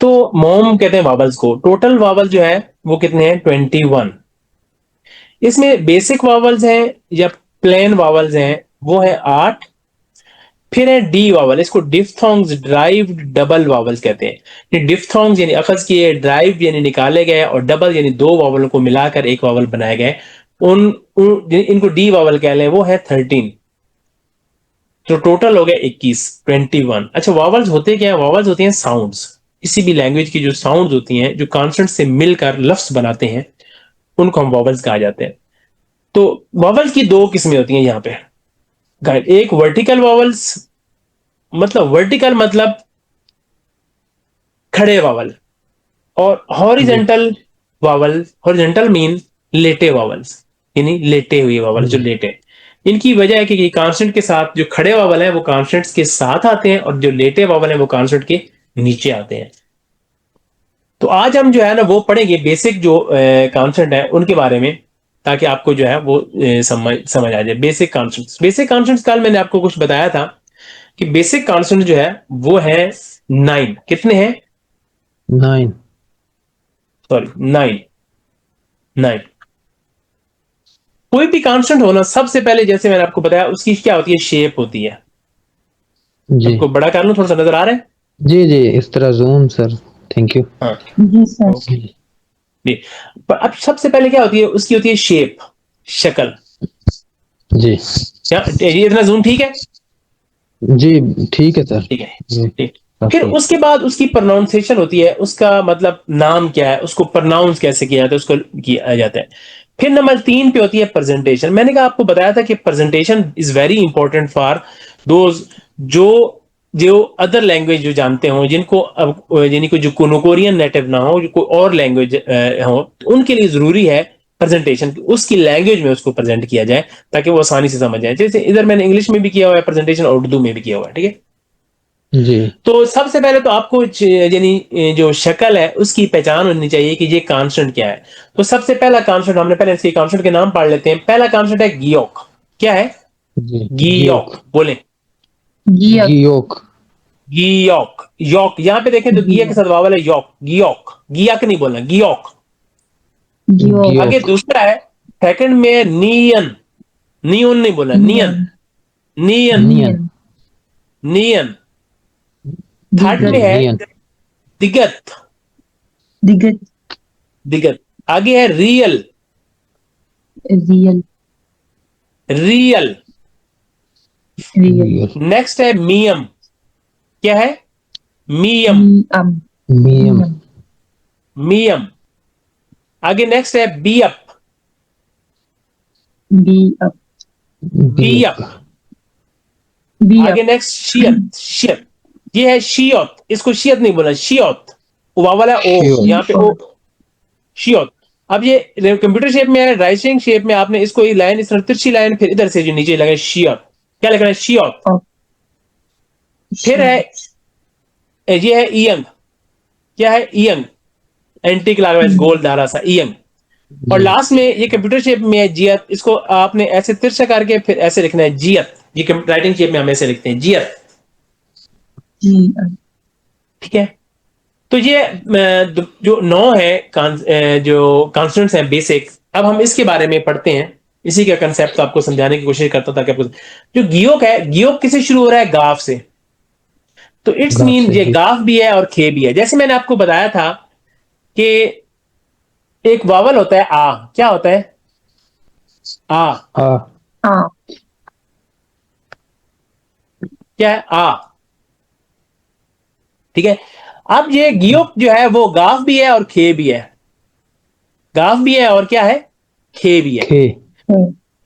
तो मोम कहते हैं वावल्स को। टोटल वावल जो है वो कितने हैं? 21। इसमें बेसिक वावल्स हैं या प्लेन वावल्स हैं वो है 8। फिर है डी वावल, इसको डिफ्थोंग्स ड्राइव्ड डबल वावल्स कहते हैं। ये डिफ्थोंग्स यानी अखज किए, ड्राइव यानी निकाले गए, और डबल यानी दो वावलों को मिलाकर एक वावल बनाए गए, इनको डी वावल कह लें, वो है 13। तो टोटल हो गया 21, 21। अच्छा, वावल्स होते क्या है? वावल्स होती हैं साउंड्स। किसी भी लैंग्वेज की जो साउंड्स होती हैं, जो कॉन्सोनेंट से मिलकर लफ्ज बनाते हैं, उनको हम वावल्स कहा जाते हैं। तो वावल्स की दो किस्में होती हैं यहाँ पे गाइड। एक वर्टिकल वावल्स, मतलब वर्टिकल मतलब खड़े वावल, और जी हॉरिजेंटल वावल, हॉरिजेंटल मीन लेटे वावल्स, यानी लेटे हुए वावल जो जी लेटे। इनकी वजह है कि कॉन्स्टेंट के साथ जो खड़े वावल हैं वो कॉन्स्टेंट्स के साथ आते हैं, और जो लेटे वावल हैं वो कॉन्स्टेंट के नीचे आते हैं। तो आज हम जो है ना वो पढ़ेंगे बेसिक जो कॉन्स्टेंट है उनके बारे में, ताकि आपको जो है वो समझ आ जाए। बेसिक कॉन्स्टेंट्स, बेसिक कॉन्स्टेंट्स कल मैंने आपको कुछ बताया था कि बेसिक कॉन्स्टेंट जो है वो है 9। कितने हैं? 9। सॉरी, 9। 9। कोई भी कांस्टेंट होना, सबसे पहले जैसे मैंने आपको बताया उसकी क्या होती है? शेप होती है। जी आपको बड़ा कर लूं, थोड़ा सा नजर आ रहा है? जी जी, इस तरह जूम सर। Thank you. हाँ, जी सर। ओके जी। पर अब सबसे पहले क्या होती है? उसकी होती है शेप, शक्ल। जी ये इतना जूम ठीक है? जी, ठीक है सर। ठीक है, जी ठीक। फिर काफी। उसके बाद उसकी प्रोनाउंसिएशन होती है, उसका मतलब नाम क्या है, उसको प्रोनाउंस कैसे किया जाता है, उसको किया जाता है। फिर नंबर 3 पे होती है प्रेजेंटेशन। मैंने कहा, आपको बताया था कि presentation is very important for those जो जो अदर लैंग्वेज जो जानते हो, जिनको यानी कोई जो कोरियन नेटिव ना हो, जो कोई और लैंग्वेज हो, तो उनके लिए जरूरी है प्रेजेंटेशन, उसकी लैंग्वेज में उसको प्रेजेंट किया जाए ताकि वो आसानी से समझ जाए। जैसे इधर मैंने इंग्लिश में भी किया हुआ है प्रेजेंटेशन, और उर्दू में भी किया हुआ है, ठीक है। जी तो सबसे पहले तो आपको यानी जो शक्ल है उसकी पहचान होनी चाहिए कि ये कॉन्स्टेंट क्या है। तो सबसे पहला कॉन्स्टेंट, हमने पहले इसके कॉन्स्टेंट के नाम पढ़ लेते हैं। पहला कॉन्स्टेंट है गियोक। क्या है? जी। गियोक। गियोक बोले। गियक। गियोक। गियोक, यॉक, यहां पे देखें तो गिया के गियक। साथ वावल है यॉक, गियोक, गियाक नहीं बोलना, गियोक। गियोक। आगे गियोक। दूसरा है, सेकंड में है नियन। नियन नहीं बोलना, नियन। नियन। नियन। नियन। नियन। नियन। थर्ड दिगत। में जी है नियन। दिगत। दिगत। दिगत। आगे है real. Real. Real. Real. Real. Next है मियम। क्या है? मियम। मियम। मियम। मियम। मियम। आगे नेक्स्ट है बी अप। बी अप। बी बियप। अप। बी आगे अप। नेक्स्ट शियत। शियत, ये है शियत, इसको शियत नहीं बोला, शियत। ओ वाला है, ओ श्योर। यहाँ पे ओ, शियत। अब ये कंप्यूटर शेप में है, राइटिंग शेप में आपने इसको ये लाइन, इस तरह तिरछी लाइन, फिर इधर से जो नीचे लगे शियत। क्या लिखना है? शियत। फिर है, ये है ईयंग। क्या है? ईयंग। एंटी क्लॉकवाइज गोल धारा सा ईयंग। और जी लास्ट में ये कंप्यूटर शेप में है जियत, इसको आपने ऐसे तिरछा करके फिर ऐसे लिखना है जियत। ये राइटिंग शेप में हम ऐसे लिखते हैं जियत, जी। ठीक है। तो ये जो 9 है जो कॉन्स्टेंट्स हैं बेसिक, अब हम इसके बारे में पढ़ते हैं। इसी का कंसेप्ट आपको समझाने की कोशिश करता था कि आपको जो गियोक है, गियोक किसे शुरू हो रहा है? गाफ से। तो इट्स गाफ मीन से। ये जी गाफ भी है और खे भी है। जैसे मैंने आपको बताया था कि एक वावल होता है आ। क्या होता है? आ। आ। आ। क्या है? आ, ठीक है। अब ये गियोक जो है वो गाफ भी है और खे भी है। गाफ भी है और क्या है? खे भी है। खे।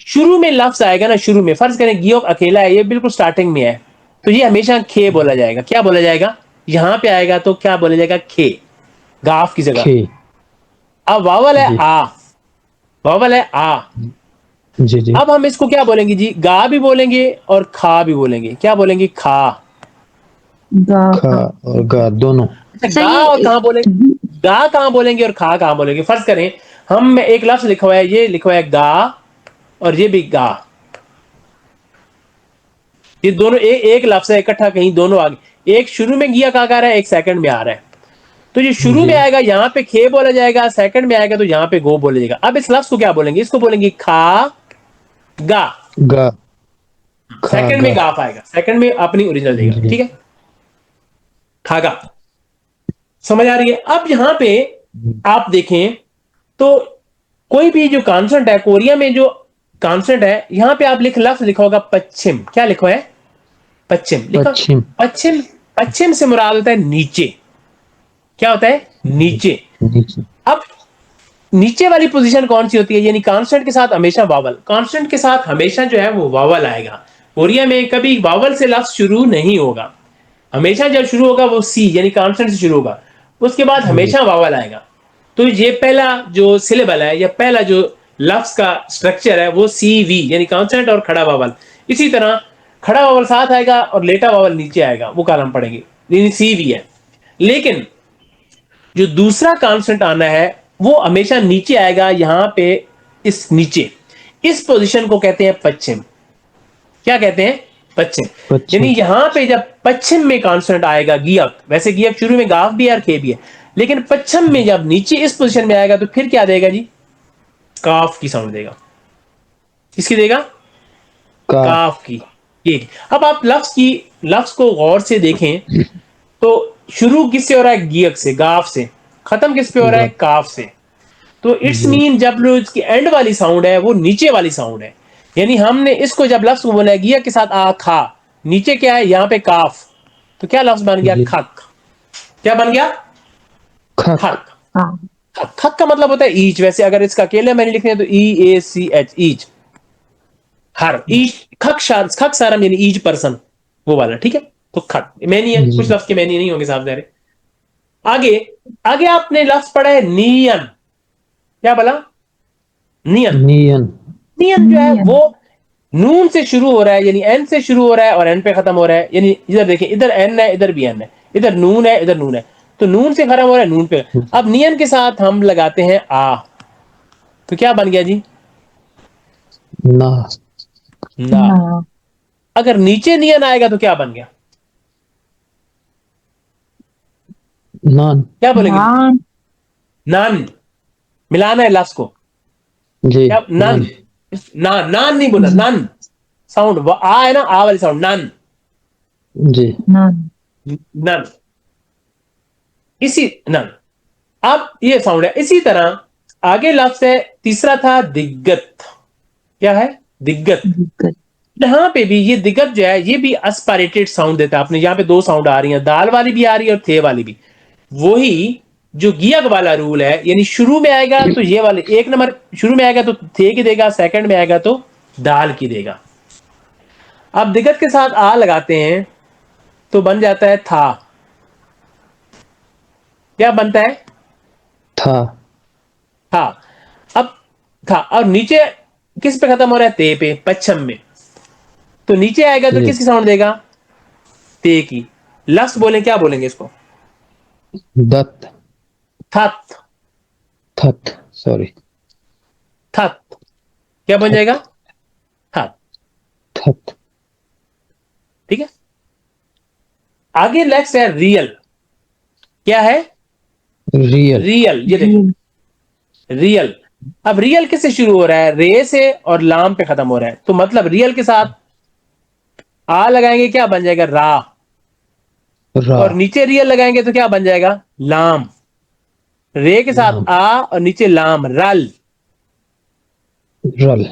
शुरू में लफ्ज आएगा ना, शुरू में फर्ज करें गियोक अकेला है, ये बिल्कुल स्टार्टिंग में है, तो ये हमेशा खे बोला जाएगा। क्या बोला जाएगा? यहां पे आएगा तो क्या बोला जाएगा? खे, गाफ की जगह। खे। अब वावल है जी आ। वावल है आ। जी जी। अब हम इसको क्या बोलेंगे जी? गा भी बोलेंगे और खा भी बोलेंगे। क्या बोलेंगे? खा। गा। खा और गा दोनों। अच्छा, अच्छा, गा और ये कहां बोलेंगे? गा कहां बोलेंगे और खा कहां बोलेंगे? फर्ज करें हम एक लफ्ज लिखा हुआ है, ये लिखा हुआ है गा, और ये भी गा। ये दोनों एक लफ्ज है इकट्ठा, कहीं दोनों आगे, एक शुरू में गिया का आ रहा है, एक सेकंड में आ रहा है। तो जो शुरू जी। में आएगा यहाँ पे खे बोला जाएगा, सेकंड में आएगा तो यहाँ पे गो बोला जाएगा। अब इस लफ्ज को क्या बोलेंगे? इसको बोलेंगे खा गा। गा। सेकंड खागा। में गाफ आएगा, सेकंड में अपनी ओरिजिनल देगा, जी। ठीक है, खागा। समझ आ रही है? अब यहां पे आप देखें तो कोई भी जो कॉन्सेंट है, कोरिया में जो कॉन्सेंट है, यहां पे आप लफ्ज लिखा होगा पश्चिम। क्या लिखा है? पश्चिम लिखा। पश्चिम। पश्चिम, पश्चिम से मुराद होता है नीचे। क्या होता है? नीचे। नीचे। अब नीचे वाली पोजीशन कौन सी होती है? यानी कांस्टेंट के साथ हमेशा वावल, कांस्टेंट के साथ हमेशा जो है वो वावल आएगा। कोरिया में कभी वावल से लफ्ज शुरू नहीं होगा, हमेशा जब शुरू होगा वो सी यानी कांस्टेंट से शुरू होगा, उसके बाद जी। हमेशा वावल आएगा। तो ये पहला जो सिलेबल है या पहला जो लफ्ज का स्ट्रक्चर है वो सी वी यानी कांस्टेंट और खड़ा वावल। इसी तरह खड़ा वावल साथ आएगा और लेटा वावल नीचे आएगा, वो कल हम पढ़ेंगे, यानी सी वी है। लेकिन जो दूसरा कांस्टेंट आना है वो हमेशा नीचे आएगा, यहां पे इस नीचे, इस पोजीशन को कहते हैं पश्चिम। क्या कहते हैं? पश्चिम। पश्चिम। यानी यहां पे जब पश्चिम में कांस्टेंट आएगा गियक, वैसे गियक शुरू में गाफ भी है और खे भी है, लेकिन पश्चिम में जब नीचे इस पोजीशन में आएगा तो फिर क्या देगा जी? काफ की साउंड देगा। किसकी देगा? का। काफ की। ये अब आप लफ्ज को गौर से देखें तो शुरू किससे हो रहा है? गियक से, गाफ से। खत्म किस पे हो रहा है? गा। काफ से। तो इट्स जी। मीन जब इसकी एंड वाली साउंड है वो नीचे वाली साउंड है। यानी हमने इसको जब लफ्ज को बोला है गिया के साथ आ खा, नीचे क्या है? यहां पे काफ। तो क्या लफ्ज बन गया? जी। खक। क्या बन गया? खक। खक। हाँ खक, खक का मतलब होता है ईच। वैसे अगर इसका अकेले मैंने लिखने तो ई ए सी एच, ईच। हर ईच, खक खक सारम यानी ईच पर्सन, वो वाला, ठीक है। तो खक मैनी है, कुछ जी। लफ्ज के मैनी नहीं होंगे साफ जारे। आगे, आगे आपने लफ्ज पढ़ा है नियन। क्या बोला? नियन। नियन। नियन जो है नियन। वो नून से शुरू हो रहा है, यानी एन से शुरू हो रहा है और एन पे खत्म हो रहा है। यानी इधर देखिए, इधर एन है, इधर भी एन है, इधर नून है, इधर नून है, तो नून से खत्म हो रहा है नून पे। अब नियन के साथ हम लगाते हैं आ, तो क्या बन गया जी? ना। ना। ना। अगर नीचे नियन आएगा तो क्या बन गया? नान। क्या बोलेंगे? नान। नान। मिलाना है लफ्ज को। जी। क्या? नन। नान। नान, नान नहीं बोला, नन साउंड, आ है ना, आ वाली साउंड, नन। जी। नान। नन, इसी नन। अब ये साउंड है। इसी तरह आगे लफ्ज है, तीसरा था दिग्गत। क्या है? दिग्गत। दिक्कत। यहां पे भी ये दिग्गत जो है ये भी अस्पायरेटेड साउंड देता है। आपने यहां पे दो साउंड आ रही हैं, दाल वाली भी आ रही है और थे वाली भी। वही जो गियक वाला रूल है, यानी शुरू में आएगा तो ये वाले एक नंबर, शुरू में आएगा तो थे की देगा, सेकंड में आएगा तो दाल की देगा। अब दिग्गत के साथ आ लगाते हैं तो बन जाता है था। क्या बनता है? था। था। अब था, और नीचे किस पे खत्म हो रहा है? ते पे, पश्चिम में। तो नीचे आएगा तो जी। किसकी साउंड देगा? ते की। लफ्ज बोले, क्या बोलेंगे इसको? दत्त। थत। थत। सॉरी। थत। क्या बन जाएगा? थत। थत। थत। ठीक है। आगे नेक्स्ट है रियल। क्या है? रियल। रियल। ये देखो, रियल। अब रियल किससे शुरू हो रहा है? रे से और लाम पे खत्म हो रहा है। तो मतलब रियल के साथ आ लगाएंगे, क्या बन जाएगा? रा। रा। और नीचे रियल लगाएंगे तो क्या बन जाएगा? लाम। रे के साथ नाम। आ और नीचे लाम, रल। रल।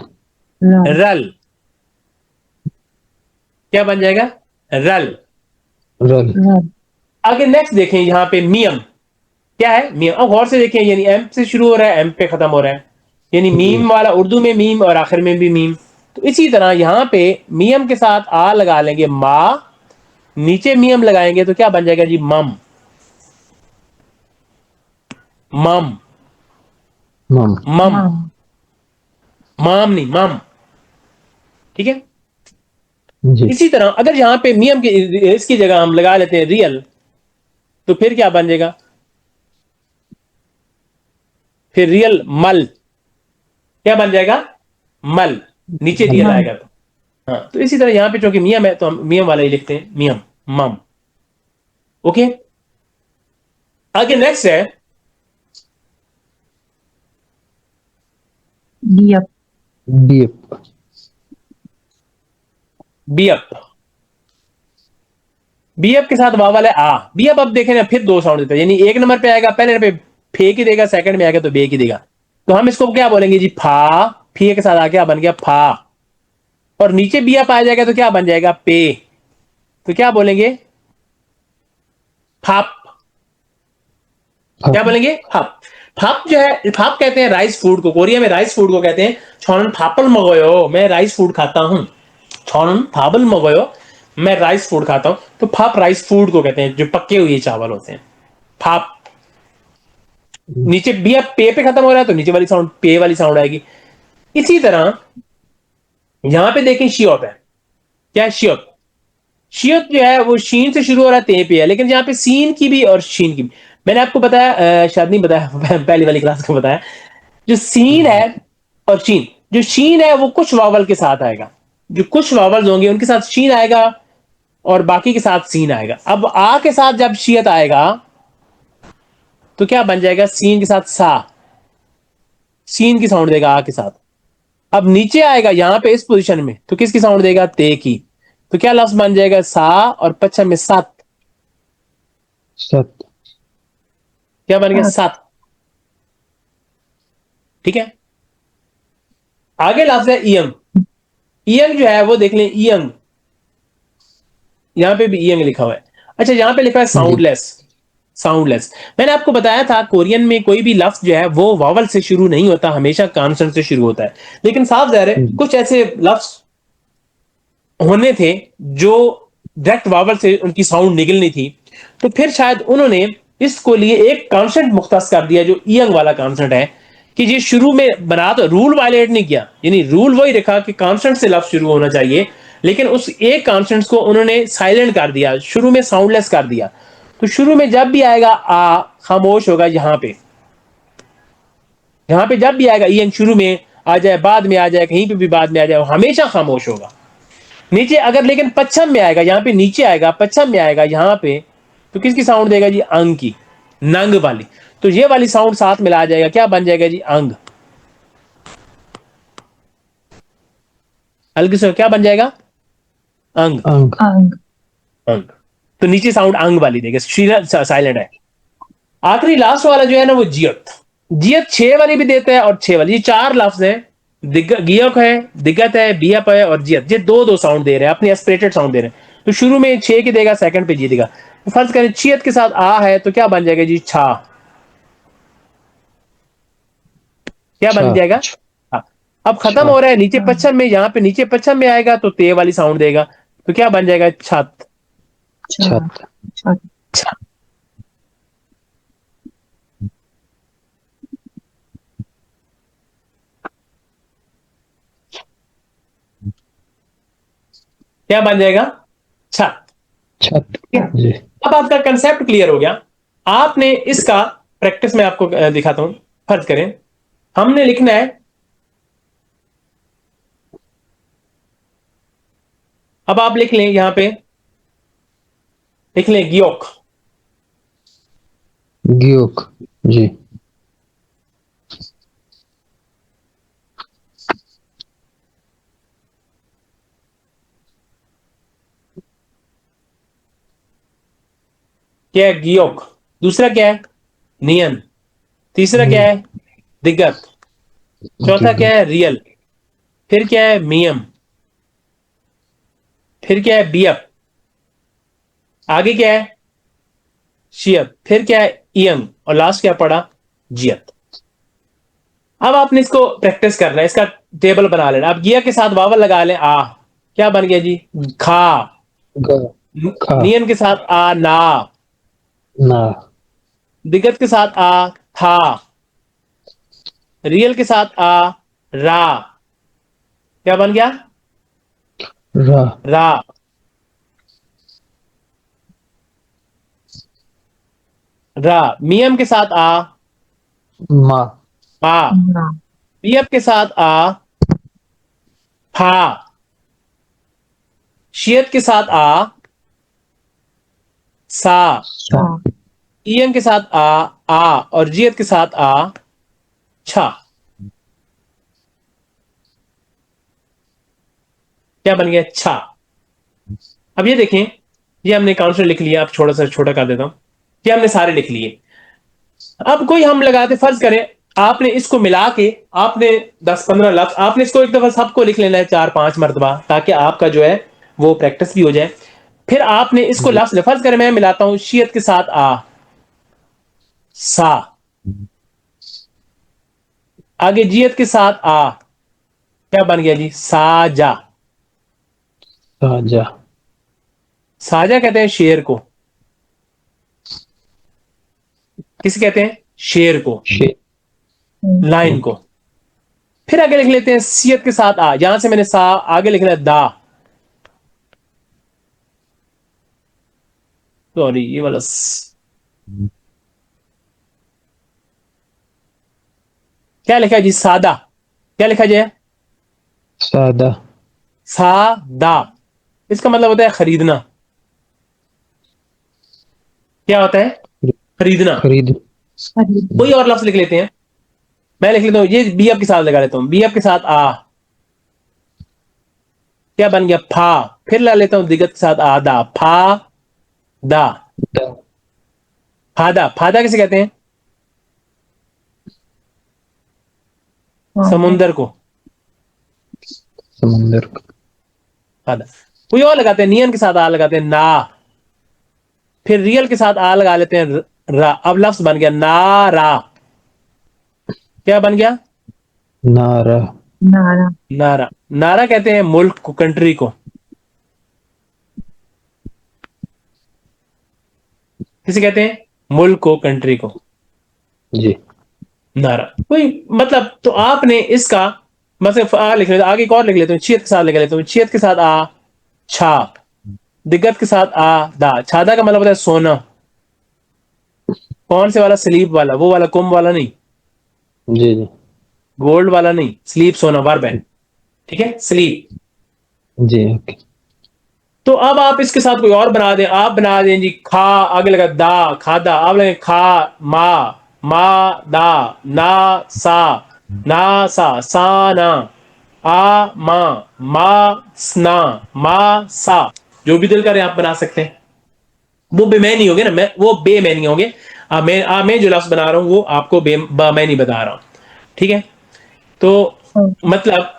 रल। रल। क्या बन जाएगा? रल। रल। रल। आगे नेक्स्ट देखें, यहां पे मियम। क्या है? मीम। अब गौर से देखें, यानी एम से शुरू हो रहा है, एम पे खत्म हो रहा है, यानी जी। मीम वाला उर्दू में मीम और आखिर में भी मीम। तो इसी तरह यहां पे मियम के साथ आ लगा लेंगे, मा। नीचे मियम लगाएंगे तो क्या बन जाएगा जी? मम। मम। मम। मम। माम। माम नहीं, मम। ठीक है। जी। इसी तरह अगर यहां पे मियम की इसकी जगह हम लगा लेते हैं रियल, तो फिर क्या बन जाएगा? फिर रियल मल। क्या बन जाएगा? मल। नीचे रियल मल। आएगा तो। हाँ, तो इसी तरह यहां पे चूंकि मियम है तो हम मियम वाला ही लिखते हैं, मियम, मम। ओके। आगे नेक्स्ट है Diep. Deep. बीएप। बीएप के साथ वावल है आ। बीएप अब देखें ना, फिर दो साउंड देता है, यानी एक नंबर पे आएगा, पहले नंबर पे फे की देगा, सेकंड में आएगा तो बे की देगा। तो हम इसको क्या बोलेंगे जी, फा। फी के साथ आ क्या बन गया, फा। और नीचे बीएप आ जाएगा तो क्या बन जाएगा, पे। तो क्या बोलेंगे, फाप। क्या बोलेंगे, फाप। फाप जो है, फाप कहते हैं राइस फूड को, कोरिया में राइस फूड को कहते हैं छोनन फापल मगोयो, मैं राइस फूड खाता हूं। छोनन फापल मगोयो, मैं राइस फूड खाता हूं। तो फाप राइस फूड को कहते हैं, जो पके हुए चावल होते हैं, फाप। नीचे बी अब पे पे खत्म हो रहा है तो नीचे वाली साउंड पे वाली साउंड आएगी। इसी तरह यहां पे देखें शियोप है। क्या है शियोप। शियोप जो है वो शीन से शुरू हो रहा है, ते पे है, लेकिन यहाँ पे सीन की भी और शीन की भी। मैंने आपको बताया, शायद नहीं बताया, पहली वाली क्लास में बताया, जो सीन है और शीन, जो शीन है वो कुछ वावल के साथ आएगा, जो कुछ वावल्स होंगे उनके साथ शीन आएगा और बाकी के साथ सीन आएगा। अब आ के साथ जब शियत आएगा तो क्या बन जाएगा, सीन के साथ सा, सीन की साउंड देगा आ के साथ। अब नीचे आएगा यहां पे इस पोजीशन में तो किसकी साउंड देगा, ते की। तो क्या लफ्ज बन जाएगा, सा और पश्चिम में सात। Sat. क्या बन गया, Sat. सात। ठीक है। आगे लफ्ज है ईयंग। ईयंग जो है वो देख लें, ईयंग, यहां पे भी ईयंग लिखा हुआ है। अच्छा, यहां पे लिखा है जी। साउंडलेस। साउंडलेस, मैंने आपको बताया था कोरियन में कोई भी लफ्ज जो है वो वावल से शुरू नहीं होता, हमेशा कॉन्सोनेंट से शुरू होता है। लेकिन साफ जाहिर है कुछ ऐसे लफ्ज होने थे जो डायरेक्ट वावल से उनकी साउंड निकलनी थी, तो फिर शायद उन्होंने इसको लिए एक कॉन्सेंट मुख्तस कर दिया जो ईयंग वाला कॉन्सेंट है, कि ये शुरू में बना, तो रूल वायलेट नहीं किया, यानी रूल वही रखा कि कॉन्सेंट से लफ्ज शुरू होना चाहिए, लेकिन उस एक कॉन्सेंट को उन्होंने साइलेंट कर दिया, शुरू में साउंडलेस कर दिया। तो शुरू में जब भी आएगा आ, खामोश होगा यहां पे। यहां पे जब भी आएगा ईयंग, शुरू में आ जाए, बाद में आ जाए, कहीं पे भी बाद में आ जाए, हमेशा खामोश होगा। नीचे अगर लेकिन पश्चिम में आएगा, यहां पे नीचे आएगा, पश्चिम में आएगा यहां पे, तो किसकी साउंड देगा जी, अंग की, नंग वाली। तो ये वाली साउंड साथ मिला जाएगा, क्या बन जाएगा जी, अंग। हल्के से क्या बन जाएगा, अंग। Ang. Ang. अंग। तो नीचे साउंड अंग वाली देगा, साइलेंट है। आखिरी लास्ट वाला जो है ना वो जियत। जियत छह वाली भी देता है और छह वाली, ये चार लफ्ज है। गियक है, दिगत है, बियप है और जियत। ये दो दो साउंड दे रहे हैं, अपनी एस्पिरेटेड साउंड दे रहे हैं। तो शुरू में छह की देगा, सेकंड पे जी देगा। तो फर्ज करें छियत के साथ आ है तो क्या बन जाएगा जी, छा। क्या बन Cha. जाएगा, हाँ। अब खत्म Cha. हो रहा है नीचे पश्चिम में, यहां पे नीचे पश्चिम में आएगा तो ते वाली साउंड देगा। तो क्या बन जाएगा, छत। Chat. Chat. Chat. क्या बन जाएगा, छत। Chat. ठीक है। जी। अब आपका कंसेप्ट क्लियर हो गया। आपने इसका प्रैक्टिस में आपको दिखाता हूं। फर्ज करें हमने लिखना है, अब आप लिख लें, यहां पे लिख लें गियोक। Gyok. जी। क्या है, गियोक। दूसरा क्या है, नियन। तीसरा क्या है, दिग्गत। चौथा क्या दिग्गज। है, रियल। फिर क्या है, मियम। फिर क्या है, बियप। आगे क्या है, शियत। फिर क्या है, इयंग। और लास्ट क्या पड़ा, जियत। अब आपने इसको प्रैक्टिस करना है, इसका टेबल बना लेना। अब गिया के साथ वावल लगा लें, आ। क्या बन गया जी, खा। ग. खा. नियन के साथ आ, ना। ना. दिग्गत के साथ आ, था। रियल के साथ आ, रा। क्या बन गया, रा. रा। रा। मियम के साथ आ, मा. पा। Ma. पियप के साथ आ, फा। शियत के साथ आ, सा। सा. Sa. ईयन के साथ आ और जियत के साथ छा, क्या बन गया? छा। अब ये देखें, ये हमने काउंसलर लिख लिया, अब छोटा सा छोटा कर देता हूं, ये हमने सारे लिख लिए। अब कोई हम लगाते, फर्ज करें आपने इसको मिला के आपने 10-15 लफ्ज, आपने इसको एक दफा सबको लिख लेना है 4-5 मरतबा, ताकि आपका जो है वो प्रैक्टिस भी हो जाए। फिर आपने इसको जी। लफ्ज, फर्ज करें मैं मिलाता हूं शीयत के साथ सा, आगे जियत के साथ क्या बन गया जी? साजा। साजा। साजा कहते हैं शेर को, किसे कहते हैं? शेर को, शेर। लाइन को। फिर आगे लिख लेते हैं सियत के साथ यहां से मैंने सा आगे लिखना है दा, सॉरी ये वाला क्या लिखा है जी? सादा। क्या लिखा जाए? सादा। सादा। इसका मतलब होता है खरीदना। क्या होता है? खरीदना। खरीद। कोई और लफ्ज लिख लेते हैं, मैं लिख लेता हूं, ये बी अब के साथ लगा लेता हूं, बी अब के साथ क्या बन गया? फा। फिर ला लेता हूं दिगत के साथ आदा, फा दा। दा। फादा। फादा किसे कहते हैं? हाँ, समुंदर को समुंदर का। फादा। कोई और लगाते हैं, नियन के साथ लगाते हैं ना, फिर रियल के साथ लगा लेते हैं रा। अब लफ्ज बन गया नारा। क्या बन गया? नारा। नारा। नारा। नारा कहते हैं मुल्क को, कंट्री को। किसे कहते हैं? मुल्क को, कंट्री को जी। नारा। कोई मतलब, तो आपने इसका मतलब लिख लेते, आगे एक और लिख लेते हैं, छियत के साथ लिख लेते हैं, छियत के साथ छा, दिग्गत के साथ दा। छादा का मतलब होता है सोना। कौन से वाला? स्लीप वाला, वो वाला कुंभ वाला नहीं, जी। जी। गोल्ड वाला नहीं, स्लीप सोना, वर्ब है, ठीक है, स्लीप। जी। ओके। तो अब आप इसके साथ कोई और बना दें, आप बना दें जी खा, आगे लगा दा, खादा, आप लगे खा मा दा, ना सा ना, मा स्ना, मा सा। जो भी दिल करे आप बना सकते हैं, वो बेमैनी होंगे ना, मैं वो बेमैनी होंगे। मैं जो लफ्ज बना रहा हूं वो आपको मैं नहीं बता रहा हूं, ठीक है? तो हाँ। मतलब